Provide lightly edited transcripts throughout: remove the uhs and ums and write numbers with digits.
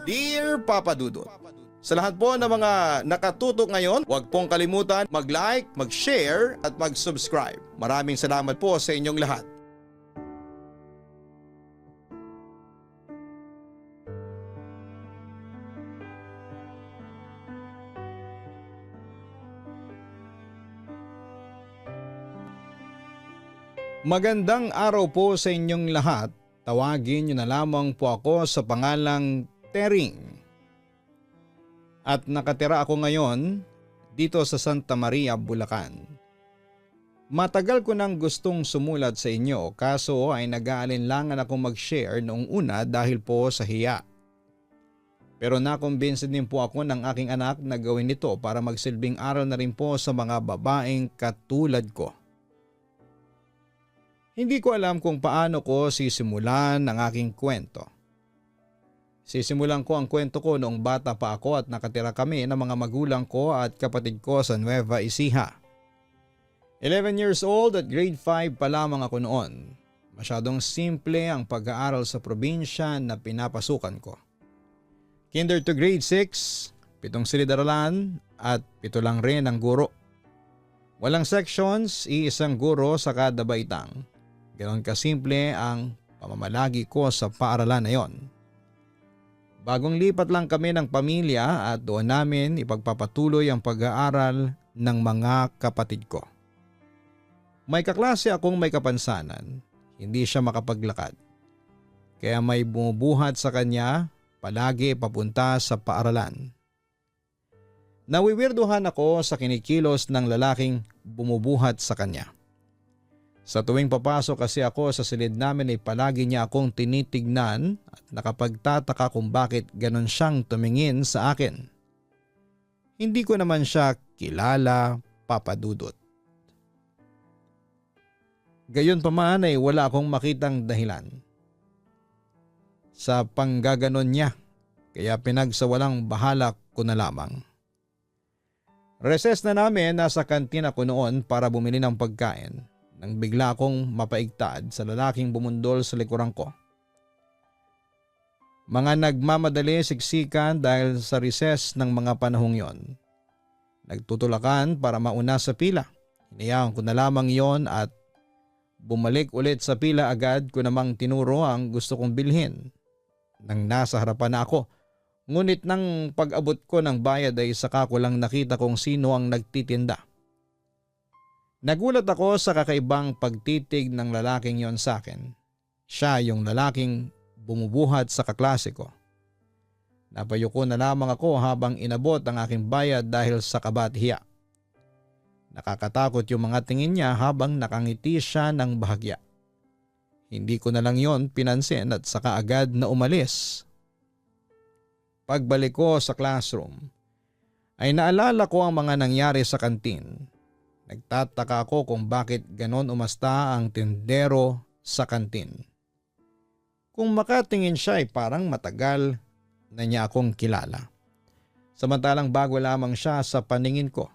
Dear Papa Dudut, sa lahat po ng mga nakatutok ngayon, huwag pong kalimutan mag-like, mag-share at mag-subscribe. Maraming salamat po sa inyong lahat. Magandang araw po sa inyong lahat. Tawagin niyo na lamang po ako sa pangalang Tering. At nakatira ako ngayon dito sa Santa Maria, Bulacan. Matagal ko nang gustong sumulat sa inyo kaso ay nag-aalinlangan akong mag-share noong una dahil po sa hiya. Pero nakumbinsi din po ako ng aking anak na gawin ito para magsilbing aral na rin po sa mga babaeng katulad ko. Hindi ko alam kung paano ko sisimulan ang aking kwento. Sisimulan ko ang kwento ko noong bata pa ako at nakatira kami ng mga magulang ko at kapatid ko sa Nueva Ecija. 11 years old at grade 5 pa lamang ako noon. Masyadong simple ang pag-aaral sa probinsya na pinapasukan ko. Kinder to grade 6, 7 silid-aralan at 7 lang rin ang guro. Walang sections, iisang guro sa kada baitang. Ganon kasimple ang pamamalagi ko sa paaralan na yon. Bagong lipat lang kami ng pamilya at doon namin ipagpapatuloy ang pag-aaral ng mga kapatid ko. May kaklase akong may kapansanan, hindi siya makapaglakad. Kaya may bumubuhat sa kanya palagi papunta sa paaralan. Nawiwirduhan ako sa kinikilos ng lalaking bumubuhat sa kanya. Sa tuwing papasok kasi ako sa silid namin ay palagi niya akong tinitignan at nakapagtataka kung bakit ganon siyang tumingin sa akin. Hindi ko naman siya kilala, Papa Dudut. Gayon pa man ay wala akong makitang dahilan sa panggaganon niya kaya pinagsawalang bahala ko na lamang. Recess na namin, nasa kantin ako noon para bumili ng pagkain. Nang bigla akong mapaigtad sa lalaking bumundol sa likuran ko. Mga nagmamadali siksikan dahil sa recess ng mga panahong yon. Nagtutulakan para mauna sa pila. Hinayaan ko na lamang yon at bumalik ulit sa pila agad ko namang tinuro ang gusto kong bilhin. Nang nasa harapan na ako, ngunit nang pag-abot ko ng bayad ay saka ko lang nakita kung sino ang nagtitinda. Nagulat ako sa kakaibang pagtitig ng lalaking yon sa akin. Siya yung lalaking bumubuhat sa kaklase ko. Napayuko na lamang ako habang inabot ang aking bayad dahil sa kaba at hiya. Nakakatakot yung mga tingin niya habang nakangiti siya ng bahagya. Hindi ko na lang yon pinansin at saka agad na umalis. Pagbalik ko sa classroom ay naalala ko ang mga nangyari sa kantin. Nagtataka ako kung bakit ganon umasta ang tindero sa kantin. Kung makatingin siya ay parang matagal na niya akong kilala. Samantalang bago lamang siya sa paningin ko.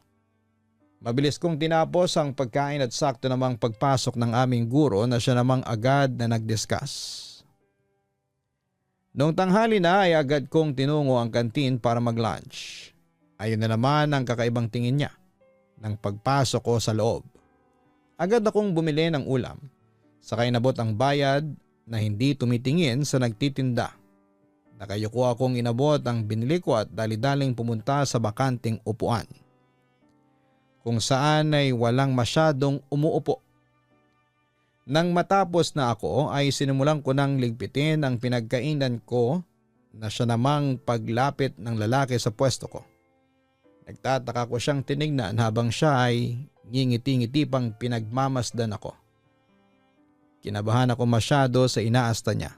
Mabilis kong tinapos ang pagkain at sakto namang pagpasok ng aming guro na siya namang agad na nag-discuss. Noong tanghali na ay agad kong tinungo ang kantin para mag-lunch. Ayun na naman ang kakaibang tingin niya. Nang pagpasok ko sa loob, agad akong bumili ng ulam. Saka inabot ang bayad na hindi tumitingin sa nagtitinda. Nakayuko akong inabot ang binili ko at dali-daling pumunta sa bakanting upuan. Kung saan ay walang masyadong umuupo. Nang matapos na ako ay sinimulan ko nang ligpitin ang pinagkainan ko na siya namang paglapit ng lalaki sa pwesto ko. Nagtataka ko siyang tinignan habang siya ay ngingiti-ngiti pang pinagmamasdan ako. Kinabahan ako masyado sa inaasta niya.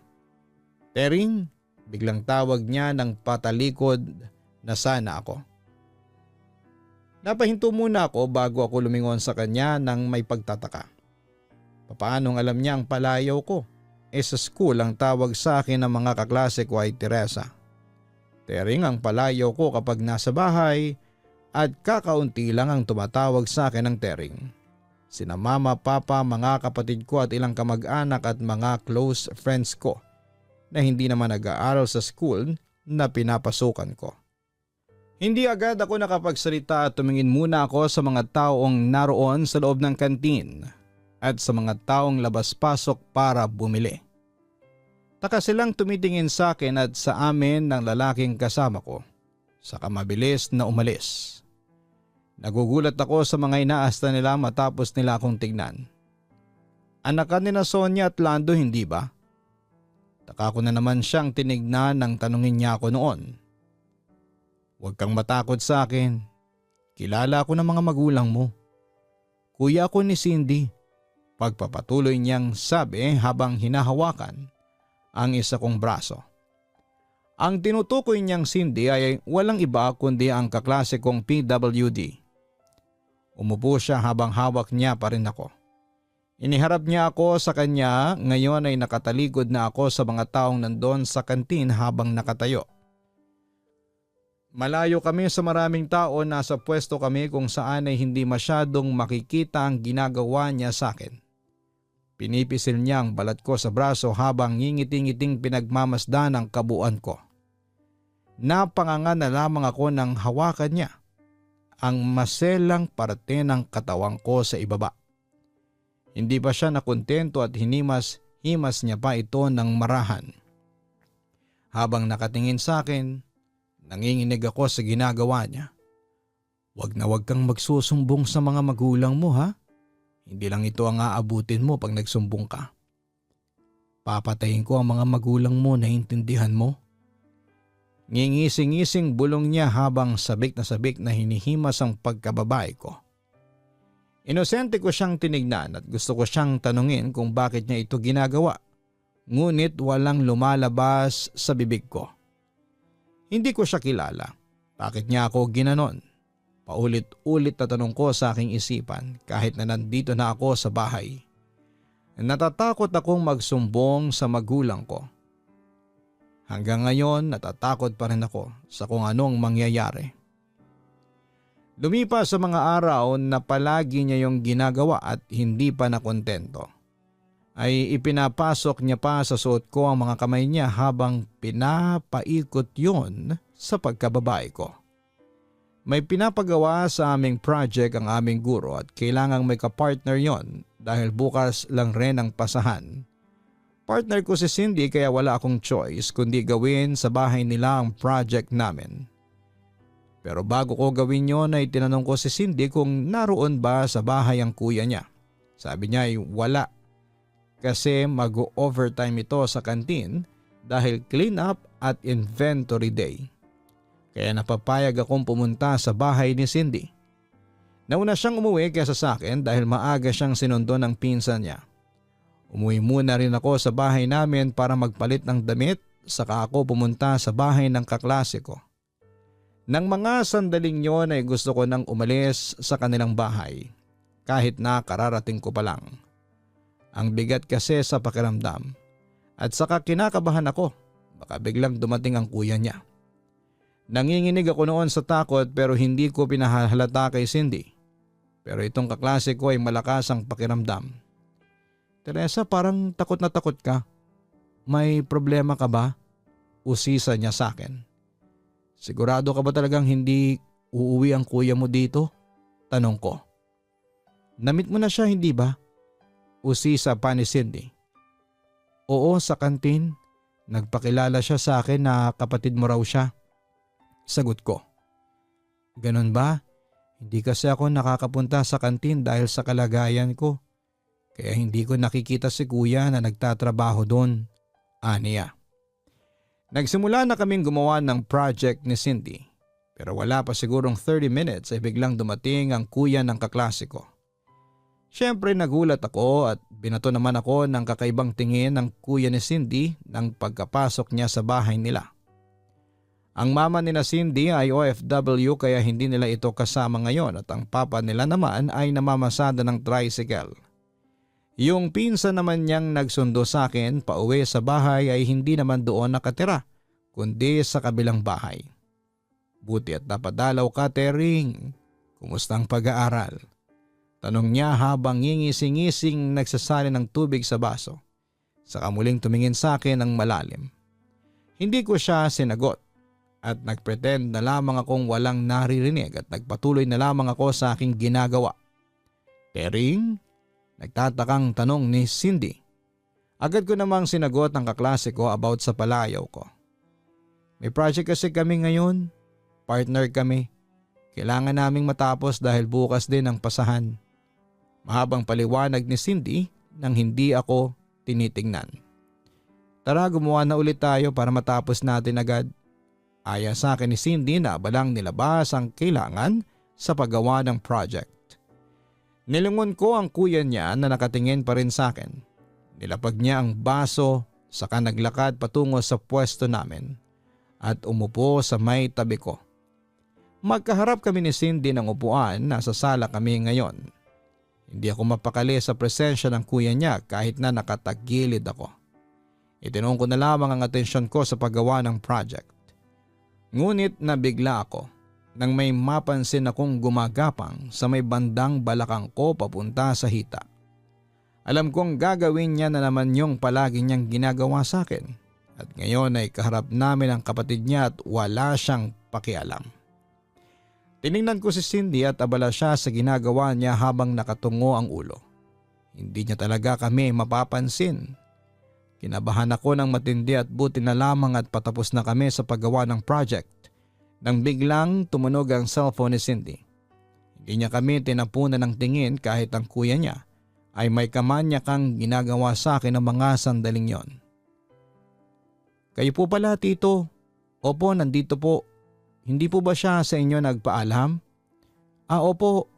Tering, biglang tawag niya ng patalikod na sana ako. Napahinto muna ako bago ako lumingon sa kanya nang may pagtataka. Papaanong alam niya ang palayaw ko? Sa school ang tawag sa akin ng mga kaklase ko ay Teresa. Tering ang palayaw ko kapag nasa bahay at kakaunti lang ang tumatawag sa akin ng Tering. Sina mama, papa, mga kapatid ko at ilang kamag-anak at mga close friends ko na hindi naman nag-aaral sa school na pinapasukan ko. Hindi agad ako nakapagsalita at tumingin muna ako sa mga taong naroon sa loob ng kantin at sa mga taong labas-pasok para bumili. Taka silang tumitingin sa akin at sa amin ng lalaking kasama ko, saka mabilis na umalis. Nagugulat ako sa mga inaasta nila matapos nila akong tignan. Anak ka ni na Sonia at Lando, hindi ba? Taka ko na naman siyang tinignan nang tanungin niya ako noon. Huwag kang matakot sa akin. Kilala ko ng mga magulang mo. Kuya ko ni Cindy. Pagpapatuloy niyang sabi habang hinahawakan ang isa kong braso. Ang tinutukoy niyang Cindy ay walang iba kundi ang kaklase kong PWD. Umupo siya habang hawak niya pa rin ako. Iniharap niya ako sa kanya, ngayon ay nakatalikod na ako sa mga taong nandun sa kantin habang nakatayo. Malayo kami sa maraming tao, nasa pwesto kami kung saan ay hindi masyadong makikita ang ginagawa niya sa akin. Pinipisil niya ang balat ko sa braso habang ngingiti-ngiting pinagmamasdan ang kabuuan ko. Napanganga na lamang ako nang hawakan niya ang maselang parte ng katawang ko sa ibaba. Hindi pa siya nakontento at hinimas niya pa ito ng marahan. Habang nakatingin sa akin, nanginginig ako sa ginagawa niya. Wag na wag kang magsusumbong sa mga magulang mo, ha? Hindi lang ito ang aabutin mo pag nagsumbong ka. Papatayin ko ang mga magulang mo, naiintindihan mo? Ngingising-ngising bulong niya habang sabik na hinihimas ang pagkababae ko. Inosente ko siyang tinignan at gusto ko siyang tanungin kung bakit niya ito ginagawa. Ngunit walang lumalabas sa bibig ko. Hindi ko siya kilala. Bakit niya ako ginanon? Paulit-ulit na tanong ko sa aking isipan kahit na nandito na ako sa bahay. Natatakot akong magsumbong sa magulang ko. Hanggang ngayon natatakot pa rin ako sa kung anong mangyayari. Lumipas sa mga araw na palagi niya yung ginagawa at hindi pa nakontento, ay ipinapasok niya pa sa suot ko ang mga kamay niya habang pinapaikot yon sa pagkababae ko. May pinapagawa sa aming project ang aming guro at kailangang may kapartner yon dahil bukas lang rin ang pasahan. Partner ko si Cindy kaya wala akong choice kundi gawin sa bahay nila ang project namin. Pero bago ko gawin yon ay tinanong ko si Cindy kung naroon ba sa bahay ang kuya niya. Sabi niya ay wala kasi mag-overtime ito sa kantin dahil clean up at inventory day. Kaya napapayag akong pumunta sa bahay ni Cindy. Nauna siyang umuwi kaysa sa akin dahil maaga siyang sinundo ng pinsan niya. Umuwi muna rin ako sa bahay namin para magpalit ng damit saka ako pumunta sa bahay ng kaklase ko. Nang mga sandaling yon ay gusto ko nang umalis sa kanilang bahay kahit na kararating ko pa lang. Ang bigat kasi sa pakiramdam at saka kinakabahan ako baka biglang dumating ang kuya niya. Nanginginig ako noon sa takot pero hindi ko pinahalata kay Cindy. Pero itong kaklase ko ay malakas ang pakiramdam. Teresa, parang takot na takot ka. May problema ka ba? Usisa niya sa akin. Sigurado ka ba talagang hindi uuwi ang kuya mo dito? Tanong ko. Namit mo na siya, hindi ba? Usisa pa ni Cindy. Oo, sa kantin. Nagpakilala siya sa akin na kapatid mo raw siya. Sagot ko. Ganon ba? Hindi kasi ako nakakapunta sa kantin dahil sa kalagayan ko. Kaya hindi ko nakikita si kuya na nagtatrabaho doon. Aniya. Nagsimula na kaming gumawa ng project ni Cindy. Pero wala pa sigurong 30 minutes ay biglang dumating ang kuya ng kaklase ko. Siyempre nagulat ako at binato naman ako ng kakaibang tingin ng kuya ni Cindy nang pagkapasok niya sa bahay nila. Ang mama ni na Cindy ay OFW kaya hindi nila ito kasama ngayon at ang papa nila naman ay namamasada ng tricycle. Yung pinsan naman niyang nagsundo sa akin pauwi sa bahay ay hindi naman doon nakatira kundi sa kabilang bahay. Buti at napadalaw ka, Tering. Kumusta ang pag-aaral? Tanong niya habang ngingising-ngising nagsasali ng tubig sa baso. Saka muling tumingin sa akin ng malalim. Hindi ko siya sinagot at nagpretend na lamang akong walang naririnig at nagpatuloy na lamang ako sa aking ginagawa. Tering? Nagtatakang tanong ni Cindy. Agad ko namang sinagot ang kaklase ko about sa palayaw ko. May project kasi kami ngayon. Partner kami. Kailangan naming matapos dahil bukas din ang pasahan. Mahabang paliwanag ni Cindy nang hindi ako tinitingnan. Tara, gumawa na ulit tayo para matapos natin agad. Aya sa akin ni Cindy na abalang nilabas ang kailangan sa paggawa ng project. Nilingon ko ang kuya niya na nakatingin pa rin sa akin. Nilapag niya ang baso saka naglakad patungo sa pwesto namin at umupo sa may tabi ko. Magkaharap kami ni Cindy ng upuan, nasa sala kami ngayon. Hindi ako mapakali sa presensya ng kuya niya kahit na nakatagilid ako. Itinong ko na lamang ang atensyon ko sa paggawa ng project. Ngunit nabigla ako nang may mapansin akong gumagapang sa may bandang balakang ko papunta sa hita. Alam kong gagawin niya na naman yung palagi niyang ginagawa sa akin at ngayon ay kaharap namin ang kapatid niya at wala siyang pakialam. Tiningnan ko si Cindy at abala siya sa ginagawa niya habang nakatungo ang ulo. Hindi niya talaga kami mapapansin. Kinabahan ako ng matindi at buti na lamang at patapos na kami sa paggawa ng project nang biglang tumunog ang cellphone ni Cindy. Hindi niya kami tinapunan ng tingin kahit ang kuya niya ay may kamanyakang ginagawa sa akin ng mga sandaling yon. Kayo po pala, tito. Opo, nandito po. Hindi po ba siya sa inyo nagpaalam? Opo.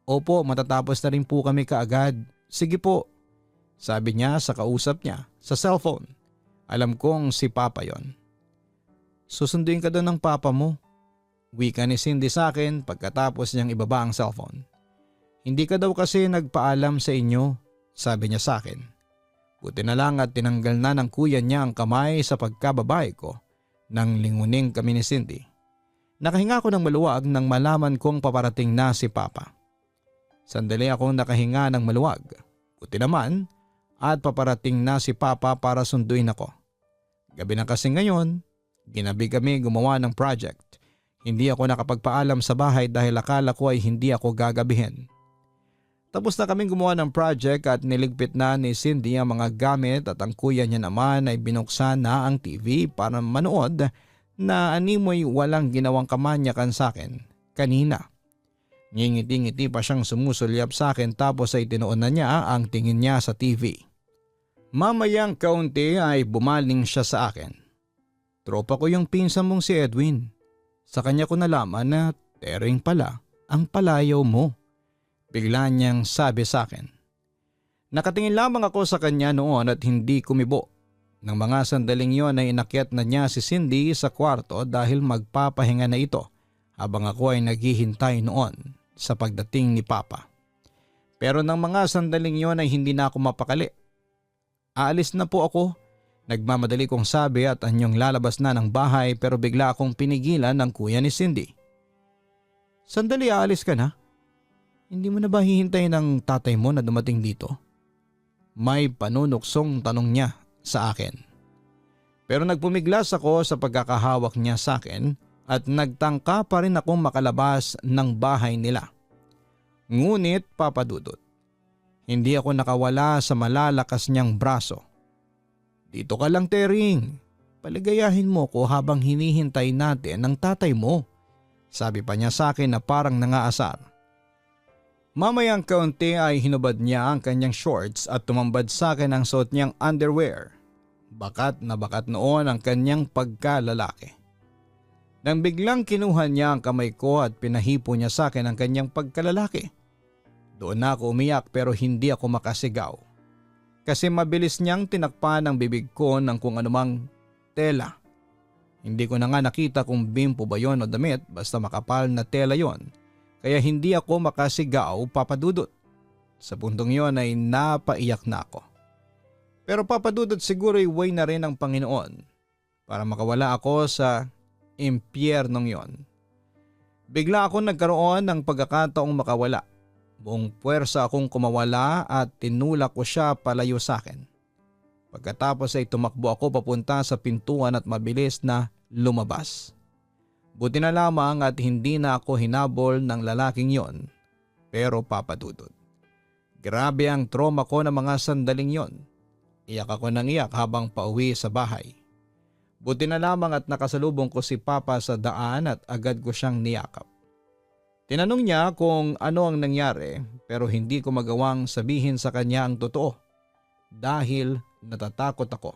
Opo, matatapos na rin po kami kaagad. Sige po. Sabi niya sa kausap niya sa cellphone. Alam kong si Papa yon. Susunduin ka daw ng papa mo. Wika ni Cindy sa akin pagkatapos niyang ibaba ang cellphone. Hindi ka daw kasi nagpaalam sa inyo, sabi niya sa akin. Buti na lang at tinanggal na ng kuya niya ang kamay sa pagkababae ko nang linguning kami ni Cindy. Nakahinga ko ng maluwag nang malaman kong paparating na si Papa. Sandali akong nakahinga ng maluwag. Buti naman at paparating na si Papa para sunduin ako. Gabi na kasi ngayon, ginabi kami gumawa ng project. Hindi ako nakapagpaalam sa bahay dahil akala ko ay hindi ako gagabihin. Tapos na kaming gumawa ng project at niligpit na ni Cindy ang mga gamit at ang kuya niya naman ay binuksan na ang TV para manood na animoy walang ginawang kamanyakan sa akin kanina. Ngingiti-ngiti pa siyang sumusulyap sa akin tapos ay tinuon na niya ang tingin niya sa TV. Mamayang kaunti ay bumaling siya sa akin. Tropa ko yung pinsan mong si Edwin. Sa kanya ko nalaman na tering pala ang palayaw mo. Bigla niyang sabi sa akin. Nakatingin lamang ako sa kanya noon at hindi kumibo. Nang mga sandaling yon ay inakyat na niya si Cindy sa kwarto dahil magpapahinga na ito habang ako ay naghihintay noon sa pagdating ni Papa. Pero nang mga sandaling yon ay hindi na ako mapakali. Aalis na po ako. Nagmamadali kong sabi at anyong lalabas na ng bahay pero bigla akong pinigilan ng kuya ni Cindy. Sandali, aalis ka na? Hindi mo na ba hihintayin ng tatay mo na dumating dito? May panunuksong tanong niya sa akin. Pero nagpumiglas ako sa pagkakahawak niya sa akin at nagtangka pa rin akong makalabas ng bahay nila. Ngunit papadudot, hindi ako nakawala sa malalakas niyang braso. Dito ka lang, Tering. Paligayahin mo ko habang hinihintay natin ng tatay mo. Sabi pa niya sa akin na parang nangaasar. Mamayang kaunti ay hinubad niya ang kanyang shorts at tumambad sa akin ang suot niyang underwear. Bakat na bakat noon ang kanyang pagkalalaki. Nang biglang kinuha niya ang kamay ko at pinahipo niya sa akin ang kanyang pagkalalaki. Doon na ako umiyak pero hindi ako makasigaw. Kasi mabilis niyang tinakpan ang bibig ko ng kung anumang tela. Hindi ko na nga nakita kung bimpo ba yon o damit basta makapal na tela yon. Kaya hindi ako makasigaw, papadudot. Sa puntong yon ay napaiyak na ako. Pero papadudot siguro ay way na rin ang Panginoon para makawala ako sa impyernong yon. Bigla akong nagkaroon ng pagkakataong makawala. Buong puwersa akong kumawala at tinulak ko siya palayo sa akin. Pagkatapos ay tumakbo ako papunta sa pintuan at mabilis na lumabas. Buti na lamang at hindi na ako hinabol ng lalaking yon. Pero Papa Dudut, grabe ang trauma ko ng mga sandaling yon. Iyak ako ng iyak habang pauwi sa bahay. Buti na lamang at nakasalubong ko si Papa sa daan at agad ko siyang niyakap. Tinanong niya kung ano ang nangyari pero hindi ko magawang sabihin sa kanya ang totoo dahil natatakot ako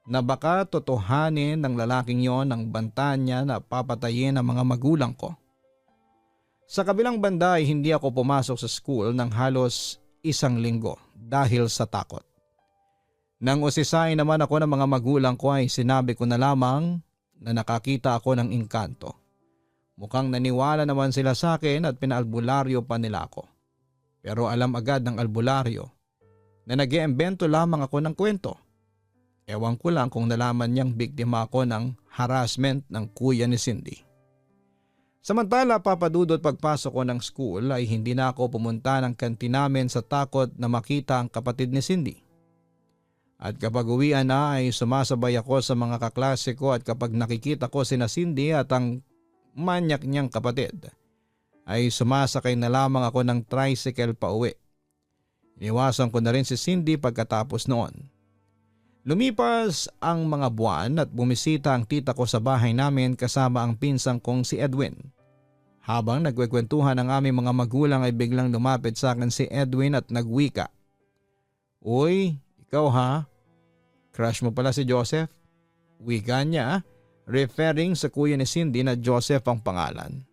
na baka totohanin ng lalaking yon ang banta niya na papatayin ang mga magulang ko. Sa kabilang banda ay hindi ako pumasok sa school ng halos 1 linggo dahil sa takot. Nang usisain naman ako ng mga magulang ko ay sinabi ko na lamang na nakakita ako ng engkanto. Mukhang naniwala naman sila sa akin at pinaalbularyo pa nila ako. Pero alam agad ng albularyo na nag-iimbento lamang ako ng kwento. Ewan ko lang kung nalaman niyang biktima ako ng harassment ng kuya ni Cindy. Samantala Papa Dudut, pagpasok ko ng school ay hindi na ako pumunta ng kantin namin sa takot na makita ang kapatid ni Cindy. At kapag uwian na ay sumasabay ako sa mga kaklase ko at kapag nakikita ko sina Cindy at ang manyak niyang kapatid ay sumasakay na lamang ako ng tricycle pa uwi. Iniwasan ko na rin si Cindy pagkatapos noon. Lumipas ang mga buwan at bumisita ang tita ko sa bahay namin kasama ang pinsang kong si Edwin. Habang nagkwekwentuhan ang aming mga magulang ay biglang lumapit sa akin si Edwin at nagwika. "Uy, ikaw ha? Crush mo pala si Joseph?" Wika niya, referring sa kuya ni Cindy na Joseph ang pangalan.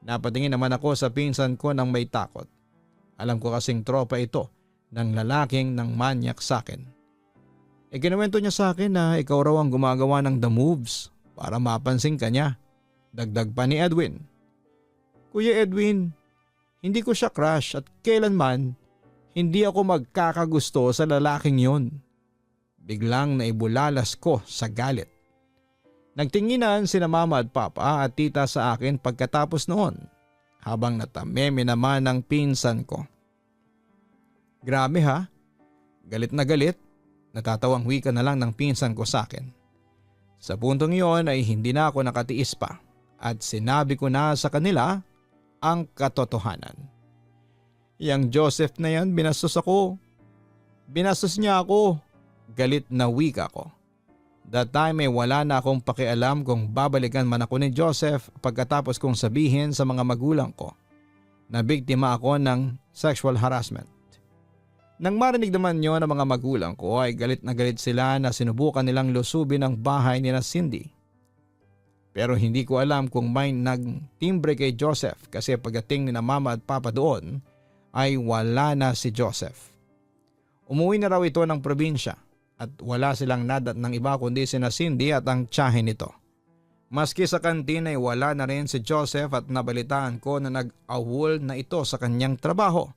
Napatingin naman ako sa pinsan ko nang may takot. Alam ko kasing tropa ito ng lalaking nang manyak sa akin. Kinuwento niya sa akin na ikaw raw ang gumagawa ng the moves para mapansin ka niya. Dagdag pa ni Edwin. "Kuya Edwin, hindi ko siya crush at kailanman hindi ako magkakagusto sa lalaking yon." Biglang naibulalas ko sa galit. Nagtinginan sina mama at papa at tita sa akin pagkatapos noon habang natameme naman ng pinsan ko. "Grabe ha, galit na galit." Natatawang wika na lang ng pinsan ko sa akin. Sa puntong iyon ay hindi na ako nakatiis pa at sinabi ko na sa kanila ang katotohanan. "Yang Joseph na yan, binastos ako. Binastos niya ako." Galit na wika ko. That time ay wala na akong pakialam kung babalikan man ako ni Joseph pagkatapos kong sabihin sa mga magulang ko na biktima ako ng sexual harassment. Nang marinig naman yun ng mga magulang ko ay galit na galit sila na sinubukan nilang lusubin ang bahay ni Cindy. Pero hindi ko alam kung may nagtimbre kay Joseph kasi pagdating ni na mama at papa doon ay wala na si Joseph. Umuwi na raw ito ng probinsya at wala silang nadat ng iba kundi sina Cindy at ang tiyahin nito. Maski sa kantin ay wala na rin si Joseph at nabalitaan ko na nag-awol na ito sa kanyang trabaho.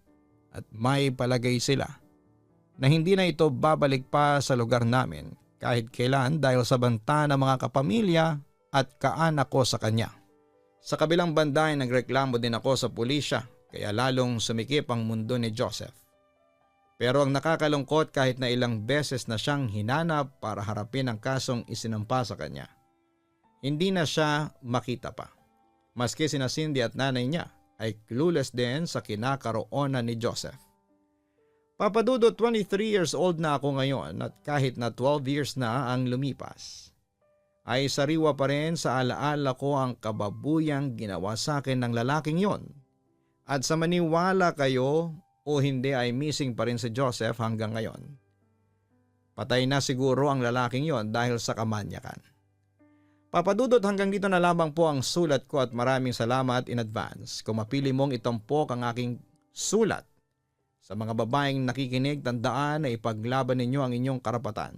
At may palagay sila na hindi na ito babalik pa sa lugar namin kahit kailan dahil sa banta ng mga kapamilya at kaanak ko sa kanya. Sa kabilang banda ay nagreklamo din ako sa pulisya kaya lalong sumikip ang mundo ni Joseph. Pero ang nakakalungkot kahit na ilang beses na siyang hinanap para harapin ang kasong isinampa sa kanya, hindi na siya makita pa. Maski sina Cindy at nanay niya ay clueless din sa kinakaroonan ni Joseph. Papa Dudut, 23 years old na ako ngayon at kahit na 12 years na ang lumipas, ay sariwa pa rin sa alaala ko ang kababuyang ginawa sa akin ng lalaking yon. At sa maniwala kayo o hindi ay missing pa rin si Joseph hanggang ngayon. Patay na siguro ang lalaking yon dahil sa kamanyakan. Papa Dudut, hanggang dito na lamang po ang sulat ko at maraming salamat in advance kung mapili mong itampok ang aking sulat. Sa mga babaeng nakikinig, tandaan na ipaglaban ninyo ang inyong karapatan.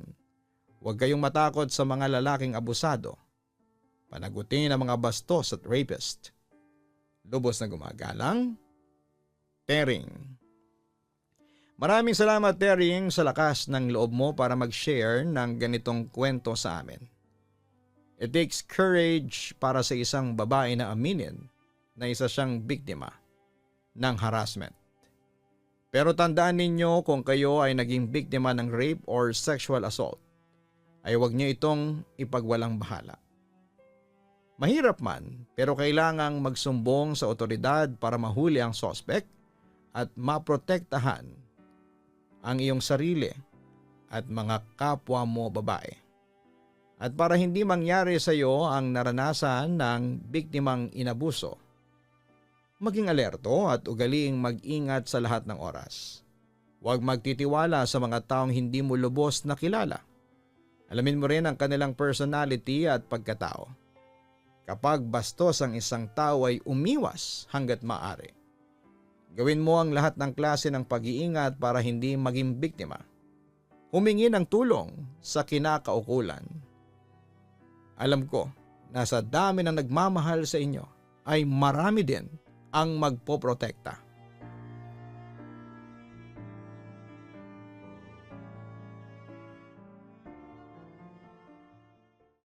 Huwag kayong matakot sa mga lalaking abusado. Panagutin ang mga bastos at rapist. Lubos na gumagalang, Tering. Maraming salamat Tering sa lakas ng loob mo para mag-share ng ganitong kwento sa amin. It takes courage para sa isang babae na aminin na isa siyang biktima ng harassment. Pero tandaan ninyo kung kayo ay naging biktima ng rape or sexual assault, ay huwag niyo itong ipagwalang bahala. Mahirap man, pero kailangang magsumbong sa otoridad para mahuli ang suspect at maprotektahan ang iyong sarili at mga kapwa mo babae. At para hindi mangyari sa iyo ang naranasan ng biktimang inabuso, maging alerto at ugaliing mag-ingat sa lahat ng oras. Huwag magtitiwala sa mga taong hindi mo lubos na kilala. Alamin mo rin ang kanilang personality at pagkatao. Kapag bastos ang isang tao ay umiwas hanggat maaari. Gawin mo ang lahat ng klase ng pag-iingat para hindi maging biktima. Humingi ng tulong sa kinakaukulan. Alam ko na sa dami ng nagmamahal sa inyo ay marami din ang magpoprotekta.